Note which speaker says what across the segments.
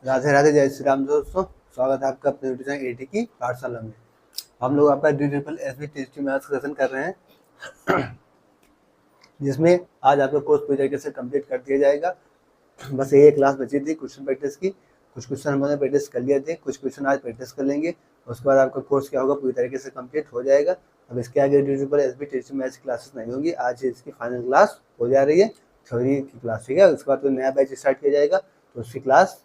Speaker 1: राधे राधे, जय श्री राम दोस्तों। स्वागत है आपका अपने यूट्यूब चैनल एटी की पाठशाला में। हम लोग आपका DSSB टेस्ट मैथ्स का सेशन कर रहे हैं, जिसमें आज आपका कोर्स पूरी तरीके से कंप्लीट कर दिया जाएगा। बस ये क्लास बची थी क्वेश्चन प्रैक्टिस की। कुछ क्वेश्चन हमने प्रैक्टिस कर लिए थे, कुछ क्वेश्चन आज प्रैक्टिस कर लेंगे। उसके बाद आपका कोर्स क्या होगा, पूरी तरीके से कंप्लीट हो जाएगा। अब इसके आगे DSSB टेस्ट मैथ्स की क्लासेस नहीं होंगी। आज इसकी फाइनल क्लास हो जा रही है, थ्योरी की क्लास, ठीक है। उसके बाद कोई नया बैच स्टार्ट किया जाएगा, तो उसकी क्लास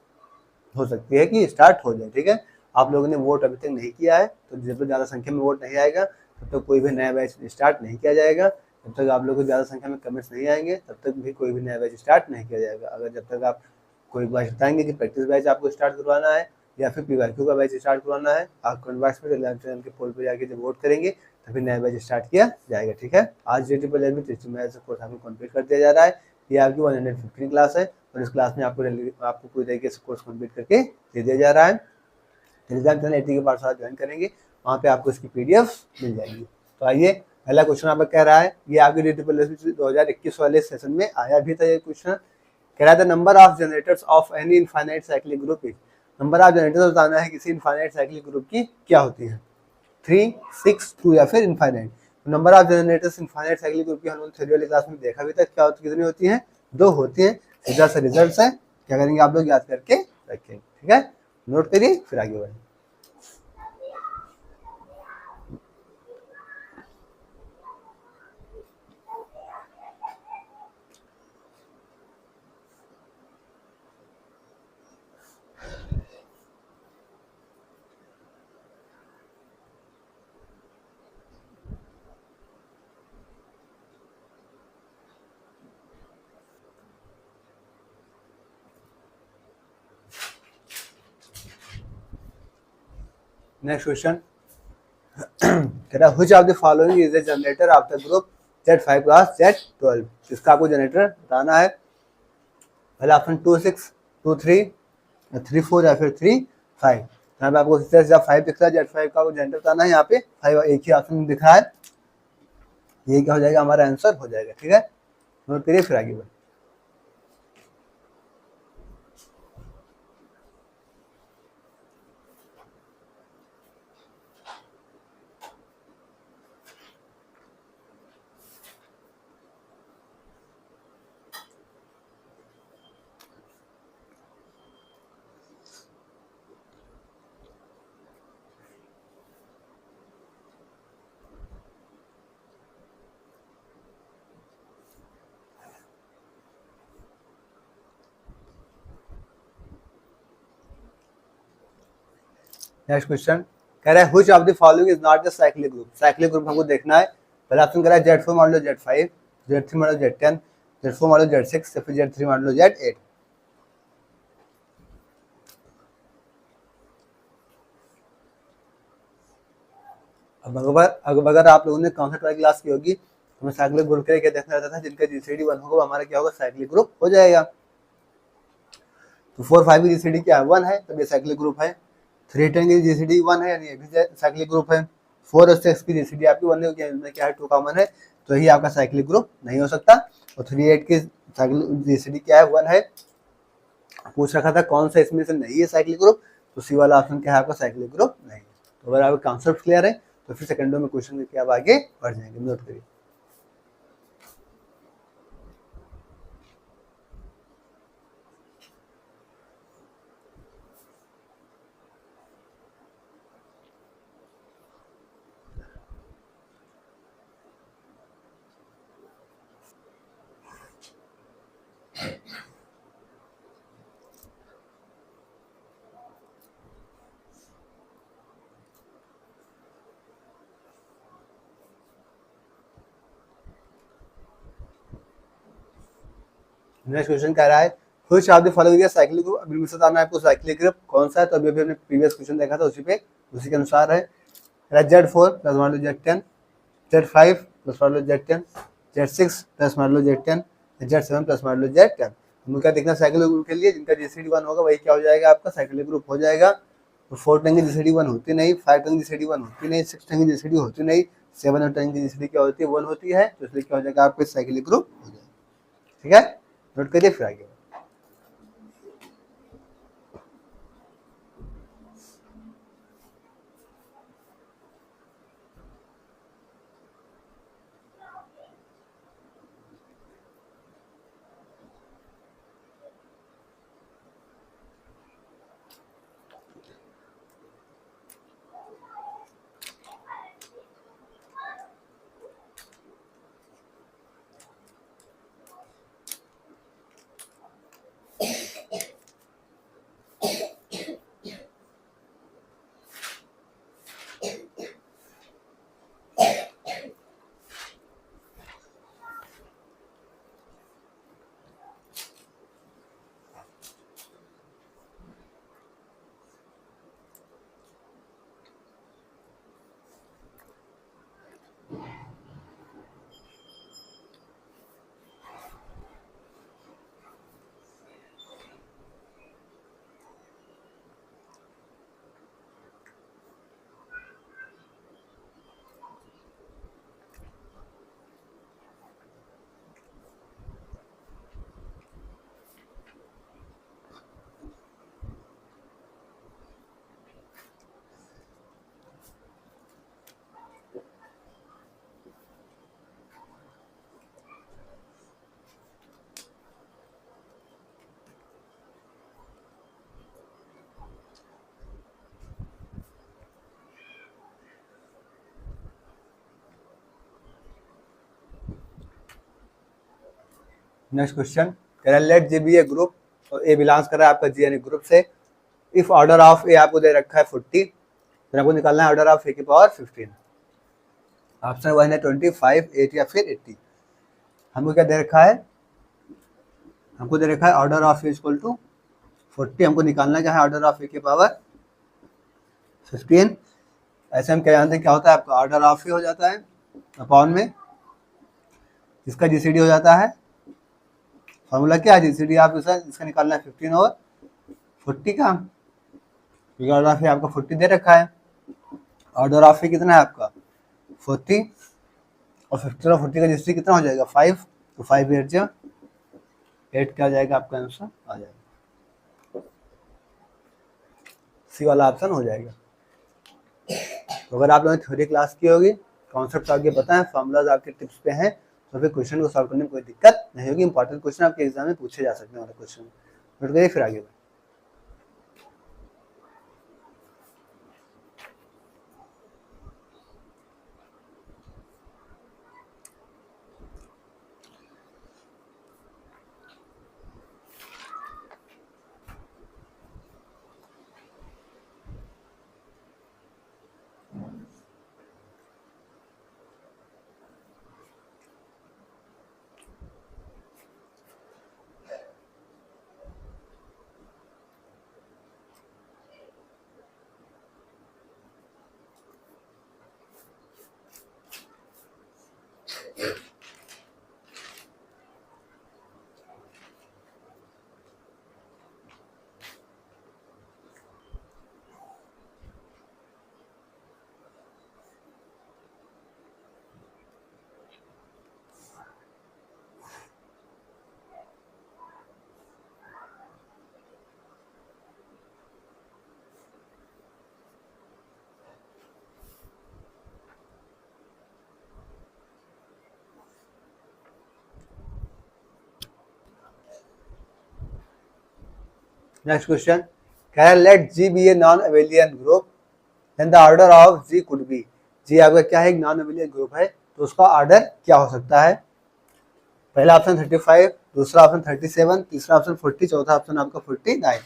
Speaker 1: हो सकती है कि स्टार्ट हो जाए, ठीक है। आप लोगों ने वोट अभी तक नहीं किया है, तो जब तक ज़्यादा संख्या में वोट नहीं आएगा तब तक कोई भी नया बैच स्टार्ट नहीं किया जाएगा। जब तक आप लोगों को ज़्यादा संख्या में कमेंट्स नहीं आएंगे तब तक भी कोई भी नया बैच स्टार्ट नहीं किया जाएगा। अगर जब तक आप कोई बात बताएंगे कि प्रैक्टिस बैच आपको स्टार्ट करवाना है या फिर PYQ का बैच स्टार्ट करवाना है, आप कमेंट बॉक्स में टेलीग्राम चैनल के पोल पर जाकर जब वोट करेंगे तभी नया बैच स्टार्ट किया जाएगा, ठीक है। आज JSSB टेस्ट मैथ्स कोर्स आपको कंप्लीट कर दिया जा रहा है। ये आपकी 115 क्लास है और इस क्लास में आपको पूरी तरीके से कोर्स कंप्लीट करके दे दिया जा रहा है। टेलीग्राम चैनल एटी के पाठशाला ज्वाइन करेंगे, वहाँ पे आपको इसकी PDF मिल जाएगी। तो आइए, पहला क्वेश्चन आपका कह रहा है, ये आपके DSSB 2021 वाले सेशन में आया भी था। ये क्वेश्चन कह रहा था number of generators of any infinite cyclic group is. Number of generators बताना है किसी इनफाइनाइट साइक्लिक ग्रुप की क्या होती है, 3, 6, 2 या फिर infinite. Number of generators infinite cyclic group की हम लोग थ्योरी वाली क्लास में देखा भी था, क्या कितनी होती है, 2 होती है। सीधा सा रिजल्ट है, क्या करेंगे आप लोग याद करके रखें, ठीक है। नोट करिए फिर आगे बढ़ें। नेक्स्ट क्वेश्चन कह रहा है which of the following is the generator off the group Z5 class Z12। इसका आपको जनरेटर बताना है। पहला ऑप्शन 2, 6, 2, 3, 3, 4 या फिर 3, 5। यहाँ पे आपको 5 दिख रहा है, Z5 का वो जनरेटर बताना है। यहाँ पे 5 एक ही ऑप्शन दिख रहा है, ये क्या हो जाएगा, हमारा आंसर हो जाएगा, ठीक है। नोट करिए फिर आगे बढ़े। नेक्स्ट क्वेश्चन कह रहा है which of the following is not the cyclic group. Cyclic group हमको देखना है। पहला ऑप्शन कह रहा है Z4 मान लो Z5, Z3 मान लो Z10, Z4 मान लो Z6 या फिर Z3 मान लो Z8। अब अगर आप लोगों ने कॉन्सेप्ट वाली क्लास की होगी तो मैं साइक्लिक ग्रुप के लिए क्या देखना रहता था, जिनका GCD 1 होगा हमारा क्या होगा, साइक्लिक ग्रुप हो जाएगा। तो 4, 5 की GCD क्या है, 1 है, तब ये साइक्लिक ग्रुप है। 3, 10 की GCD 1 है, यानी ये भी साइक्लिक ग्रुप है। 4 और 6 की GCD आपकी 1 है, इनमें क्या है, 2 कॉमन है, तो यही आपका साइक्लिक ग्रुप नहीं हो सकता। और 3, 8 की GCD क्या है, 1 है। पूछ रखा था कौन सा इसमें से नहीं है साइक्लिक ग्रुप, तो सी वाला ऑप्शन क्या है आपका, साइक्लिक ग्रुप नहीं। तो अगर आपका कॉन्सेप्ट क्लियर है तो फिर सेकंडों में क्वेश्चन लेके आप आगे बढ़ जाएंगे। नोट करिए। नेक्स्ट क्वेश्चन कह रहा है which of the following cyclic group. अभी मुझसे बताना है आपको साइक्लिक ग्रुप कौन सा है, तो अभी हमने प्रीवियस क्वेश्चन देखा था उसी के अनुसार है। Z4 प्लस मान लो Z10, Z5 प्लस मान लो Z10, Z6 प्लस मान लो Z10, Z7 प्लस मान लो Z10। हमको क्या देखना साइक्लिक ग्रुप के लिए, जिनका GCD 1 होगा वही क्या हो जाएगा आपका साइक्लिक ग्रुप हो जाएगा। तो 4, 10 की GCD 1 होती नहीं, 5, 10 की GCD 1 होती नहीं, 6, 10 की GCD होती नहीं, 7 और 10 की GCD क्या होती है, 1 होती है, तो इसलिए क्या हो जाएगा आपका साइक्लिक ग्रुप हो जाएगा, ठीक है। नोट करिए फिर आगे। नेक्स्ट क्वेश्चन कह रहा है let G be A group, और ए बिलोंग्स कर रहा है आपका जी यानी ग्रुप से। इफ ऑर्डर ऑफ ए आपको दे रखा है 40, फिर आपको निकालना है ऑर्डर ऑफ ए की पावर 15। ऑप्शन 1 है 25, 8 या फिर 80। हमको क्या दे रखा है, हमको दे रखा है order of a equal to 40, हमको निकालना क्या है ऑर्डर ऑफ ए की पावर 15। ऐसे हम क्या जानते हैं क्या होता है, आपका ऑर्डर ऑफ ए हो जाता है अपॉन में इसका जीसीडी हो जाता है। फॉर्मूला क्या है जीसीडी आप इसका निकालना है 15 और 40 का, क्योंकि ऑर्डर ऑफ ए आपका 40 दे रखा है। ऑर्डर ऑफ ए कितना है आपका 40, और 15 और 40 का जीसीडी कितना हो जाएगा 5, तो 5 8 जो 8 क्या हो जाएगा आपका आंसर आ जाएगा, सी वाला ऑप्शन हो जाएगा। तो अगर आप लोगों ने थ्योरी क्लास की होगी, कॉन्सेप्ट आपके पता है, फॉर्मूलाज आपके टिप्स पे हैं, तो फिर क्वेश्चन को सॉल्व करने में कोई दिक्कत नहीं होगी। इंपॉर्टेंट क्वेश्चन आपके एग्जाम में पूछे जा सकते हैं वाले क्वेश्चन। नोट करिए फिर आगे बढ़े। नेक्स्ट क्वेश्चन कह रहा है let G be a non abelian group, then the order of G could be. G आपका क्या है, एक नॉन अबेलियन ग्रुप है, तो उसका ऑर्डर क्या हो सकता है। पहला ऑप्शन 35, दूसरा ऑप्शन 37, तीसरा ऑप्शन 40, चौथा ऑप्शन आपका 49।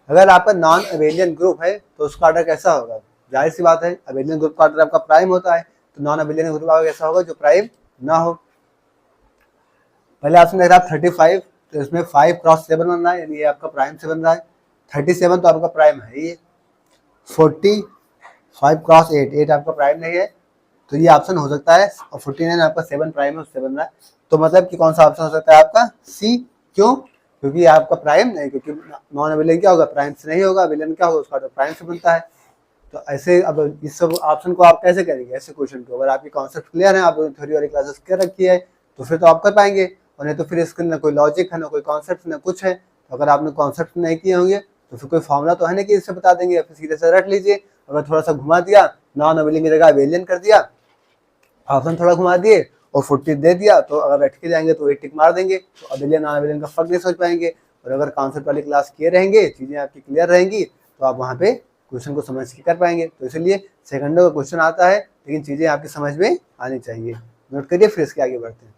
Speaker 1: अगर आपका नॉन अबेलियन ग्रुप है तो उसका ऑर्डर कैसा होगा, जाहिर सी बात है अबेलियन ग्रुप का ऑर्डर आपका प्राइम होता है, तो नॉन अबेलियन ग्रुप का कैसा होगा जो प्राइम ना हो। पहले ऑप्शन देख रहा है 35, तो इसमें 5 क्रॉस 7 बन रहा है, यानी ये आपका प्राइम से बन रहा है। 37 तो आपका प्राइम है ही। 40 5 क्रॉस 8, 8 आपका प्राइम नहीं है, तो ये ऑप्शन हो सकता है। और 49 आपका 7 प्राइम है, उससे बन रहा है, तो मतलब कि कौन सा ऑप्शन हो सकता है आपका सी। क्यों, क्योंकि आपका प्राइम नहीं, क्योंकि नॉन अबेलियन क्या होगा प्राइम से नहीं होगा, अबेलियन क्या होगा उसका ऑर्डर प्राइम से बनता है। तो ऐसे अब इस सब ऑप्शन को आप कैसे करेंगे ऐसे क्वेश्चन को, अगर आपकी कॉन्सेप्ट क्लियर है, आप थ्योरी वाली क्लासेस कर रखी है, तो फिर तो आप कर पाएंगे, और नहीं तो फिर इसके ना कोई लॉजिक है ना कोई कॉन्सेप्ट ना कुछ है। तो अगर आपने कॉन्सेप्ट नहीं किए होंगे तो फिर कोई फॉर्मूला तो है नहीं कि इससे बता देंगे, या फिर सीधे से रट लीजिए। अगर थोड़ा सा घुमा दिया, नॉन अबेलियन की जगह अबेलियन कर दिया, ऑप्शन थोड़ा घुमा दिए और 40 दे दिया, तो अगर रट के जाएंगे तो 8 टिक मार देंगे, तो अबेलियन नॉन अबेलियन का फर्क नहीं सोच पाएंगे। और अगर कॉन्सेप्ट वाली क्लास किए रहेंगे, चीज़ें आपकी क्लियर रहेंगी, तो आप वहाँ पे क्वेश्चन को समझ के कर पाएंगे। तो इसलिए सेकंडों का क्वेश्चन आता है, लेकिन चीज़ें आपकी समझ में आनी चाहिए। नोट करिए फिर इसके आगे बढ़ते हैं।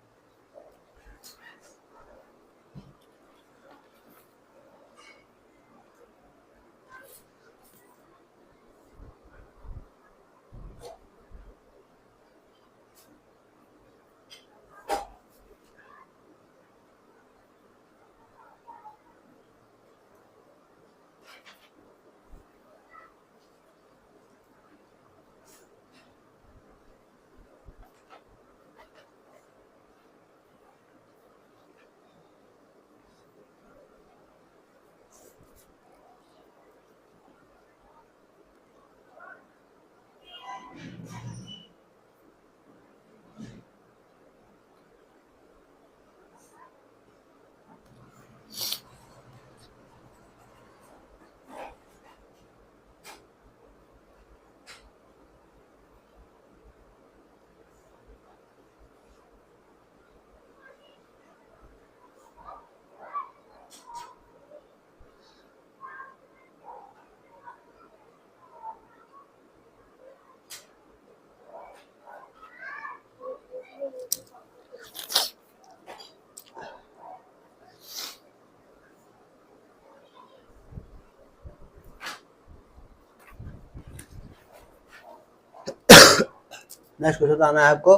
Speaker 1: नेक्स्ट क्वेश्चन आना है आपको,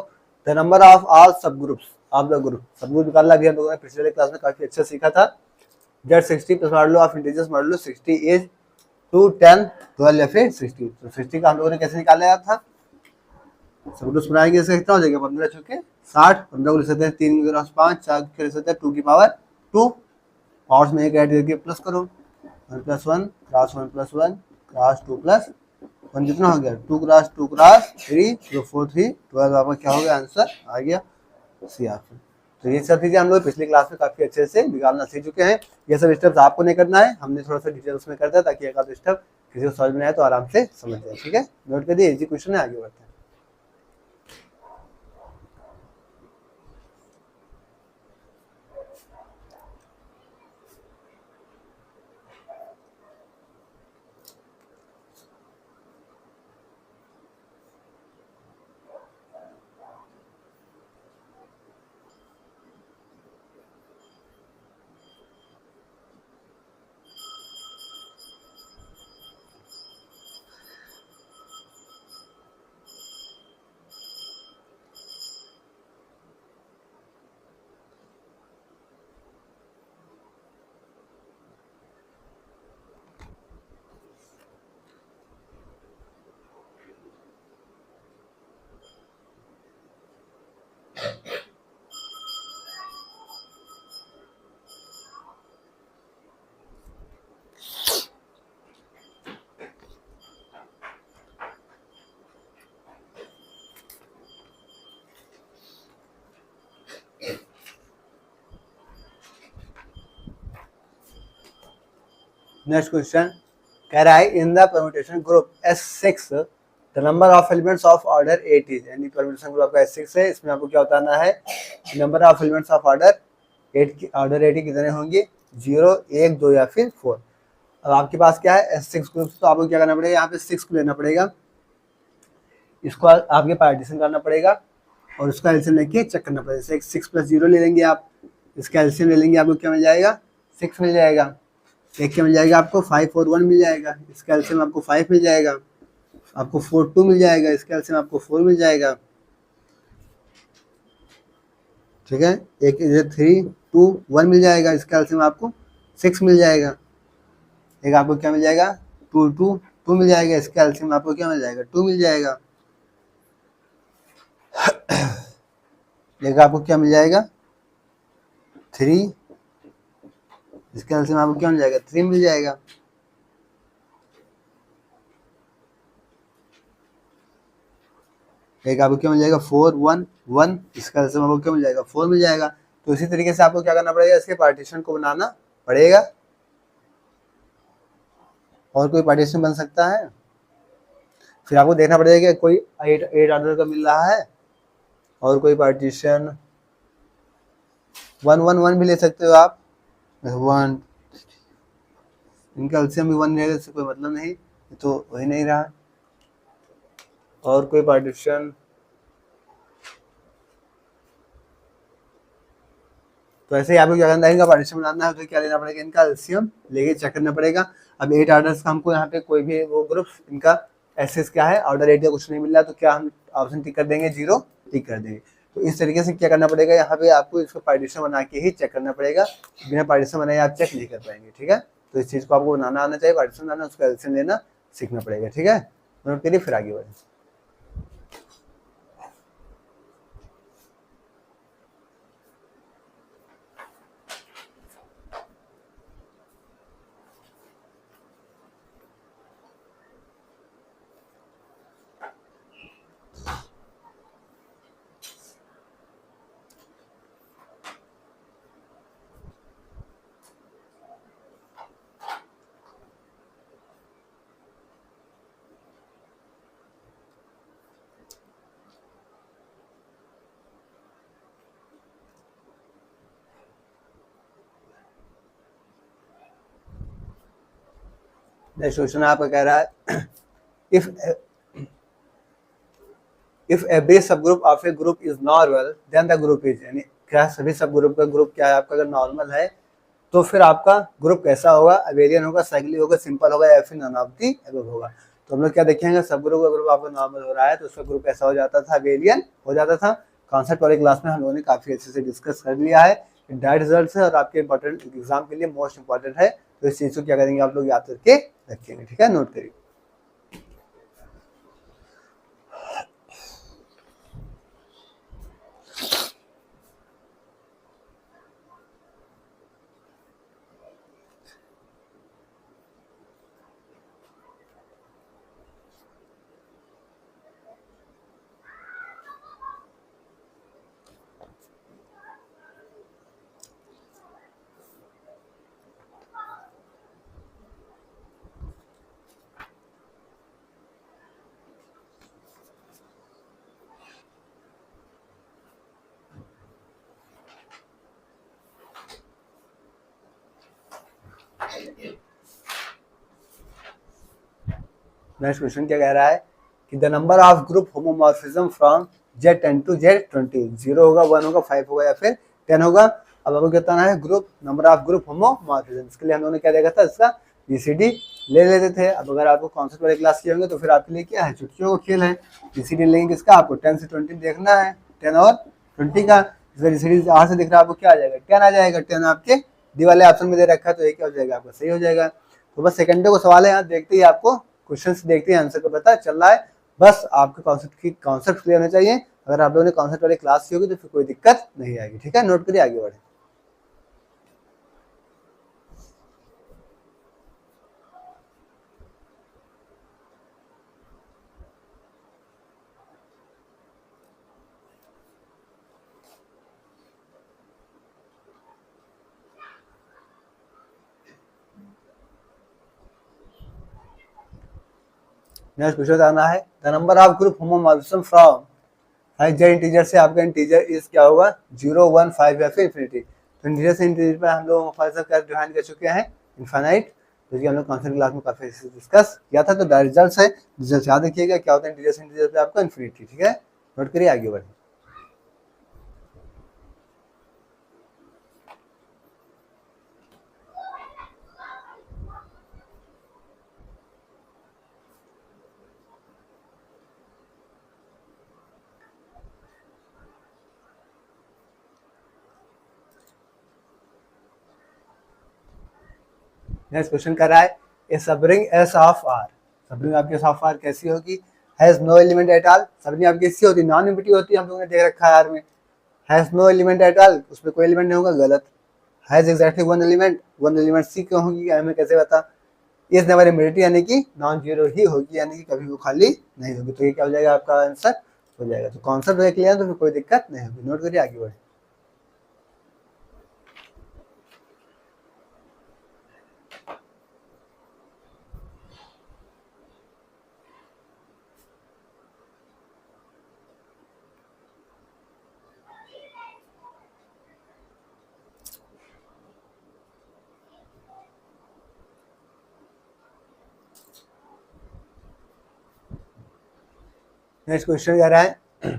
Speaker 1: द नंबर ऑफ ऑल सब ग्रुप्स ऑफ द ग्रुप। सब ग्रुप निकालना भी हम लोगों ने पिछले क्लास में काफी अच्छे सीखा था। Z 60 plus modulo of integers modulo 60 is 2 10 12 या फिर 60। तो 60 का हम लोगों ने कैसे निकाला था, सब ग्रुप्स बनाएंगे, इससे कितना हो जाएगा 15 चुके 60, 15 को लिख सकते हैं 3 क्रॉस 5, 4 को लिख सकते हैं 2 की पावर 2, पावर्स में एक ऐड करके प्लस करो, 1 + 1 क्रॉस 1 + 1 क्रॉस 2 + 1 कितना हो गया 2 क्रॉस 2 क्रॉस 3 जो 4 3 12 आपका क्या हो गया आंसर आ गया सी ऑप्शन। तो ये सब चीजें हम लोग पिछली क्लास में काफी अच्छे से निकालना सीख चुके हैं। ये सब स्टेप्स आपको नहीं करना है, हमने थोड़ा सा डिटेल्स में कर दिया ताकि एक आध स्टेप किसी को समझ में आए तो आराम से समझ जाए। ठीक है, नोट कर दिए, इजी क्वेश्चन है, आगे बढ़ते हैं। नेक्स्ट क्वेश्चन कह रहा है in the permutation group S6 the number of elements of order 8 is, यानी परम्यूटेशन ग्रुप आपका S6 है, इसमें आपको क्या बताना है number of elements of order 8 कितने होंगे 0 1 2 या फिर 4। अब आपके पास क्या है S6 ग्रुप, तो आपको क्या करना पड़ेगा यहाँ पे 6 को लेना पड़ेगा, इसको आपके पार्टीशन करना पड़ेगा और उसका एलसीएम लेके चेक करना पड़ेगा। जैसे 6 + 0 ले लेंगे आप, इसका एलसीएम ले लेंगे, आपको क्या मिल जाएगा 6 मिल जाएगा, एक क्या मिल जाएगा आपको 5 और 1 मिल जाएगा, इसका एलसीएम आपको 5 मिल जाएगा, आपको 4 2 मिल जाएगा, इसका एलसीएम आपको 4 मिल जाएगा। ठीक है, एक 3 2 1 मिल जाएगा, इसका एलसीएम आपको 6 मिल जाएगा, एक आपको क्या मिल जाएगा 2 2 2 मिल जाएगा, इसका एलसीएम आपको क्या मिल जाएगा 2 मिल जाएगा, एक आपको क्या मिल जाएगा 3, इसका एलसीएम आपको क्या मिल जाएगा 3 मिल जाएगा, एक आपको क्या मिल जाएगा 4 1 1, इसका एलसीएम आपको क्या मिल जाएगा 4 मिल जाएगा। तो इसी तरीके से आपको क्या करना पड़ेगा, इसके पार्टीशन को बनाना पड़ेगा। और कोई पार्टीशन बन सकता है, फिर आपको देखना पड़ेगा कि कोई 8 ऑर्डर का मिल रहा है और कोई पार्टीशन 1 1 1 भी ले सकते हो आप, 1 इनका एलसीएम भी 1 रहेगा, इससे कोई मतलब नहीं, तो हो ही नहीं रहा। और कोई पार्टीशन, तो ऐसे ही आपको क्या करना है, इनका पार्टीशन बनाना है तो क्या लेना पड़ेगा इनका एलसीएम लेके चेक करना पड़ेगा। अब 8 ऑर्डर्स का हमको यहाँ पे कोई भी वो ग्रुप इनका एसएस क्या है ऑर्डर 8 का कुछ नहीं मिल रहा, तो क्या हम ऑप्शन टिक कर देंगे 0 टिक कर देंगे। तो इस तरीके से क्या करना पड़ेगा, यहाँ पे आपको इसको पार्टीशन बना के ही चेक करना पड़ेगा, बिना पार्टीशन बनाए आप चेक नहीं कर पाएंगे। ठीक है, तो इस चीज़ को आपको बनाना आना चाहिए, पार्टीशन बनाना, उसका एलसीएम लेना सीखना पड़ेगा। ठीक है, नोट करिए फिर आगे बढ़े। नेक्स्ट क्वेश्चन आपका कह रहा है if every subgroup of a group is normal then the group is, यानी क्या सभी सब ग्रुप का ग्रुप क्या है आपका अगर नॉर्मल है तो फिर आपका ग्रुप कैसा होगा, अबेलियन होगा, साइक्लिक होगा, सिंपल होगा या फिर नन ऑफ दी अबव होगा। तो हम लोग क्या देखेंगे, सब ग्रुप का ग्रुप आपका नॉर्मल हो रहा है तो उसका ग्रुप ऐसा हो जाता था, अबेलियन हो जाता था। कॉन्सेप्ट वाले क्लास में हम लोगों ने काफ़ी अच्छे से डिस्कस कर लिया है। डायरेक्ट रिजल्ट है और आपके इंपॉर्टेंट एग्जाम के लिए मोस्ट इंपॉर्टेंट है, तो इस चीज़ को क्या करेंगे आप लोग याद करके रखेंगे, ठीक है, नोट करिए। नेक्स्ट क्वेश्चन क्या कह रहा है कि the number of group homomorphism from Z10 to Z20, 0 होगा, 1 होगा, 5 होगा या फिर 10 होगा। अब आपको बताना है group number of group homomorphism. इसके लिए हम लोगों ने क्या देखा था, इसका जीसीडी ले लेते थे। अब अगर आपको कॉन्सेप्ट वाले क्लास किए होंगे तो फिर आपके लिए क्या है, चुटकियों का खेल है। जीसीडी लेंगे किसका, आपको 10 से 20 देखना है, 10 और 20 का। इसका जीसीडी यहाँ से दिख रहा है आपको क्या आ जाएगा, 10 आ जाएगा। 10 आपके डी वाले ऑप्शन में दे रखा है तो ये क्या हो जाएगा आपका, सही हो जाएगा। तो बस सेकंडों को सवाल है, यहाँ देखते ही आपको क्वेश्चन देखते ही आंसर को पता चल रहा है। बस आपके कॉन्सेप्ट क्लियर होने चाहिए। अगर आप लोगों ने कॉन्सेप्ट वाली क्लास की होगी तो फिर कोई दिक्कत नहीं आएगी, ठीक है, नोट करिए, आगे बढ़े। नेक्स्ट क्वेश्चन आना है the number of group homomorphism from 5 Z integer से आपका इंटीजर इज क्या होगा, 0, 1, 5 या फिर इन्फिनिटी। तो इंटीजर से इंटीजर पे हम लोग क्या डिफाइन कर चुके हैं, इनफाइनाइट, जो कि हम लोग कॉन्सेप्ट क्लास में काफी डिस्कस किया था। तो रिजल्ट है, रिजल्ट याद रखिएगा क्या होता है इंटीजर से इंटीजर पे आपका इन्फिनिटी, ठीक है, नोट करिए, आगे बढ़े। नेक्स्ट क्वेश्चन कर रहा है a subring S of R. Subring आपके एस ऑफ आर कैसी होगी, has no element at all. Subring आपकी कैसी होती है, नॉन एम्प्टी होती है, हम लोगों ने देख रखा है आर में। Has no element at all, उसमें कोई एलिमेंट नहीं होगा, गलत। Has exactly one element, one element सी क्यों होगी, हमें कैसे पता। इज नेवर एम्प्टी यानी कि नॉन जीरो ही होगी, यानी कि कभी वो खाली नहीं होगी। तो ये क्या हो जाएगा आपका आंसर हो जाएगा। तो कॉन्सेप्ट देख लिया तो फिर कोई दिक्कत नहीं होगी, नोट करिए, आगे बढ़े। नेक्स्ट क्वेश्चन कह रहा है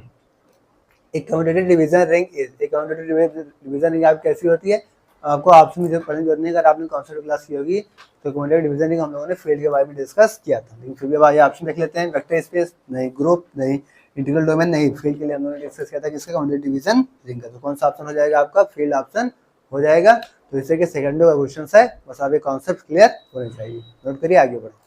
Speaker 1: एक कम्यूटेटिव डिवीजन रिंग इज, एक कम्यूटेटिव डिवीजन रिंग आप कैसी होती है, आपको ऑप्शन में पढ़ने की जरूरत नहीं। अगर आपने कॉन्सेप्ट क्लास की होगी तो कम्यूटेटिव डिवीजन रिंग हम लोगों ने फील्ड के बारे में डिस्कस किया था, लेकिन फिर भी भाई ऑप्शन देख लेते हैं। वेक्टर स्पेस नहीं, ग्रुप नहीं, इंटीग्रल डोमेन नहीं, फील्ड के लिए हम लोगों ने डिस्कस किया था किसका, कम्यूटेटिव डिवीजन रिंग का। तो कौन सा ऑप्शन हो जाएगा आपका, फील्ड ऑप्शन हो जाएगा। तो इससे कि सेकंडों का क्वेश्चन है, बस आप ये कॉन्सेप्ट क्लियर होने चाहिए, नोट करिए, आगे बढ़े।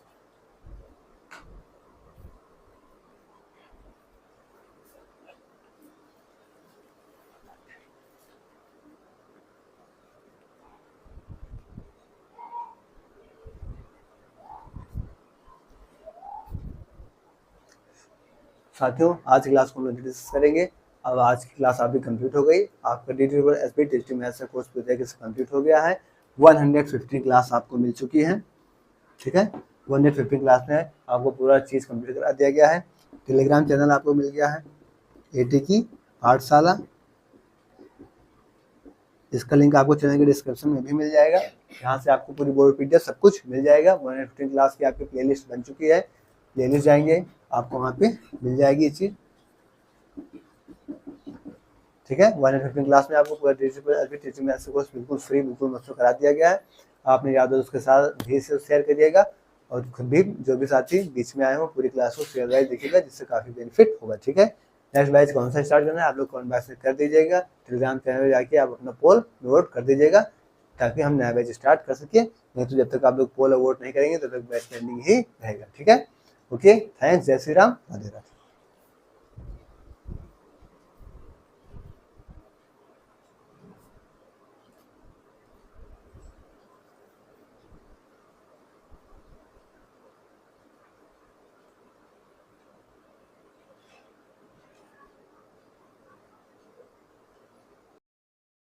Speaker 1: साथियों आज की क्लास को हम लोग डिस्कस करेंगे। अब आज की क्लास आपकी कंप्लीट हो गई, आपका एसपी मैथ्स कोर्स पूरी तरीके से कंप्लीट हो गया है। 150 क्लास आपको मिल चुकी है, ठीक है, 150 क्लास में आपको पूरा चीज़ कंप्लीट करा दिया गया है। टेलीग्राम चैनल आपको मिल गया है, एटी की पाठशाला, इसका लिंक आपको चैनल के डिस्क्रिप्शन में भी मिल जाएगा। यहाँ से आपको पूरी बोर्ड पीडीएफ सब कुछ मिल जाएगा। 150 क्लास की आपकी प्लेलिस्ट बन चुकी है, प्लेलिस्ट जाएंगे आपको वहाँ पे मिल जाएगी ये चीज़, ठीक है। 150 क्लास में आपको पूरा टीचिंग मैथ्स कोर्स बिल्कुल फ्री, बिल्कुल मुफ्त करा दिया गया है। आपने याद हो उसके साथ भी शेयर करिएगा और खुद भी जो भी साथी बीच में आए हो पूरी क्लास को शेयर वाइज देखिएगा, जिससे काफ़ी बेनिफिट होगा। ठीक है, नेक्स्ट बैच कौन सा स्टार्ट करना है आप लोग कमेंट बॉक्स में कर दीजिएगा। टेलीग्राम चैनल में जाके आप अपना पोल वोट कर दीजिएगा ताकि हम नया बैच स्टार्ट कर सकें। नहीं तो जब तक आप लोग पोल और वोट नहीं करेंगे तब तक बैच पेंडिंग ही रहेगा। ठीक है, ओके, थैंक्स, जय श्री राम, राधे राधे।